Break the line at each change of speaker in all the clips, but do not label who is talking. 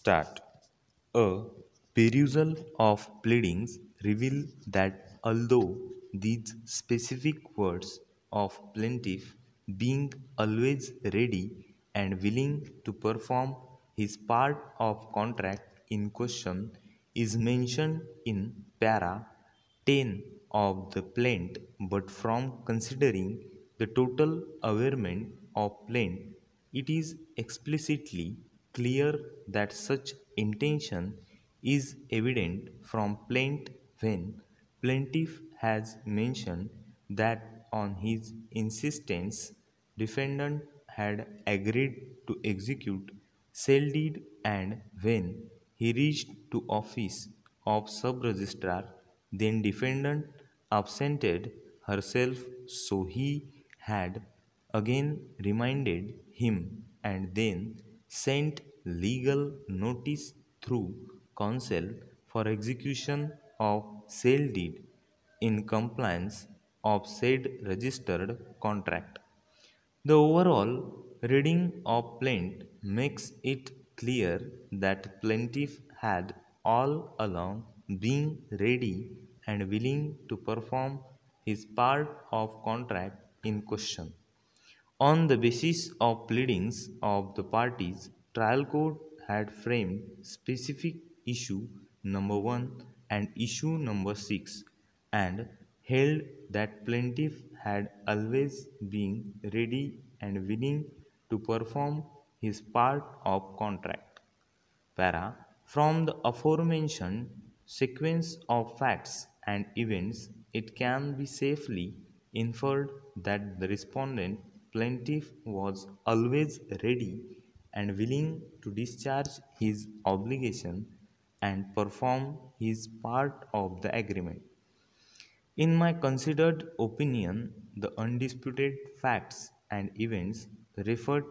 Start. A perusal of pleadings reveal that although these specific words of plaintiff being always ready and willing to perform his part of contract in question is mentioned in para 10 of the plaint, but from considering the total averment of plaint, it is explicitly clear that such intention is evident from plaint when plaintiff has mentioned that on his insistence defendant had agreed to execute sale deed, and when he reached to office of sub registrar, then defendant absented herself, so he had again reminded him and then sent legal notice through counsel for execution of sale deed in compliance of said registered contract. The overall reading of plaint makes it clear that plaintiff had all along been ready and willing to perform his part of contract in question. On the basis of pleadings of the parties, trial court had framed specific issue number 1 and issue number 6 and held that plaintiff had always been ready and willing to perform his part of contract. Para. From the aforementioned sequence of facts and events, it can be safely inferred that the respondent plaintiff was always ready and willing to discharge his obligation and perform his part of the agreement. In my considered opinion, the undisputed facts and events referred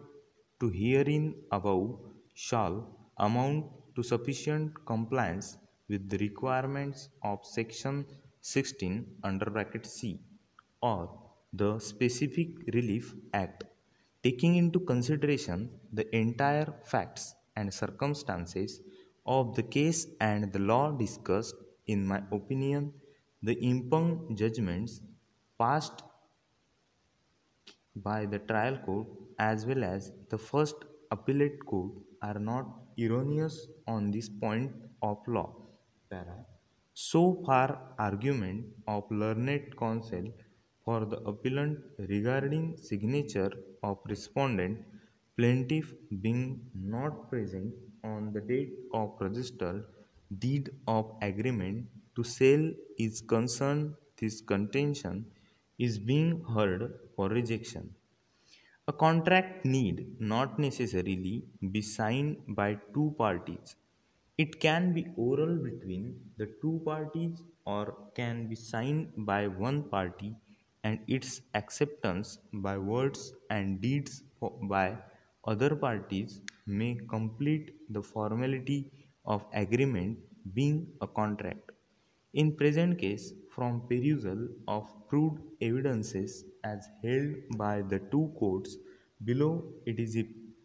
to herein above shall amount to sufficient compliance with the requirements of Section 16 under bracket C or the Specific Relief Act, taking into consideration the entire facts and circumstances of the case and the law discussed. In my opinion, the impugned judgments passed by the trial court as well as the first appellate court are not erroneous on this point of law. Para. So far, argument of learned counsel for the appellant regarding signature of respondent plaintiff being not present on the date of registered deed of agreement to sale is concerned, this contention is being heard for rejection. A contract need not necessarily be signed by two parties. It can be oral between the two parties or can be signed by one party and its acceptance by words and deeds by other parties may complete the formality of agreement being a contract. In present case, from perusal of proved evidences as held by the two courts below, it is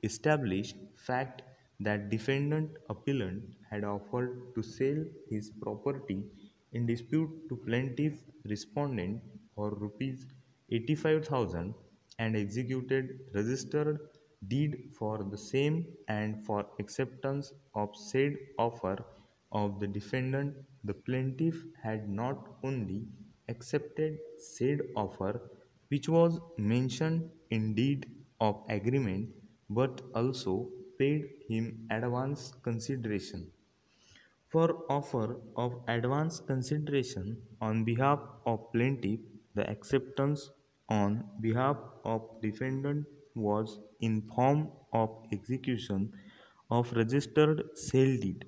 established fact that defendant appellant had offered to sell his property in dispute to plaintiff respondent for rupees 85,000 and executed registered deed for the same, and for acceptance of said offer of the defendant, the plaintiff had not only accepted said offer, which was mentioned in deed of agreement, but also paid him advance consideration. For offer of advance consideration on behalf of plaintiff, the acceptance on behalf of defendant was in form of execution of registered sale deed.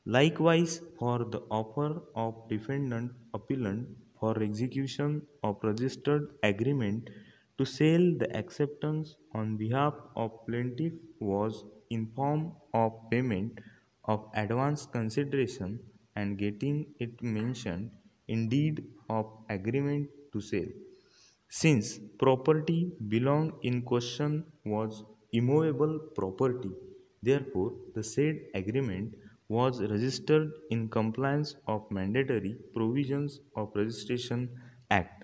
Likewise, for the offer of defendant appellant for execution of registered agreement to sell, the acceptance on behalf of plaintiff was in form of payment of advance consideration and getting it mentioned in deed of agreement to sale. Since property belonged in question was immovable property, Therefore, the said agreement was registered in compliance of mandatory provisions of Registration Act.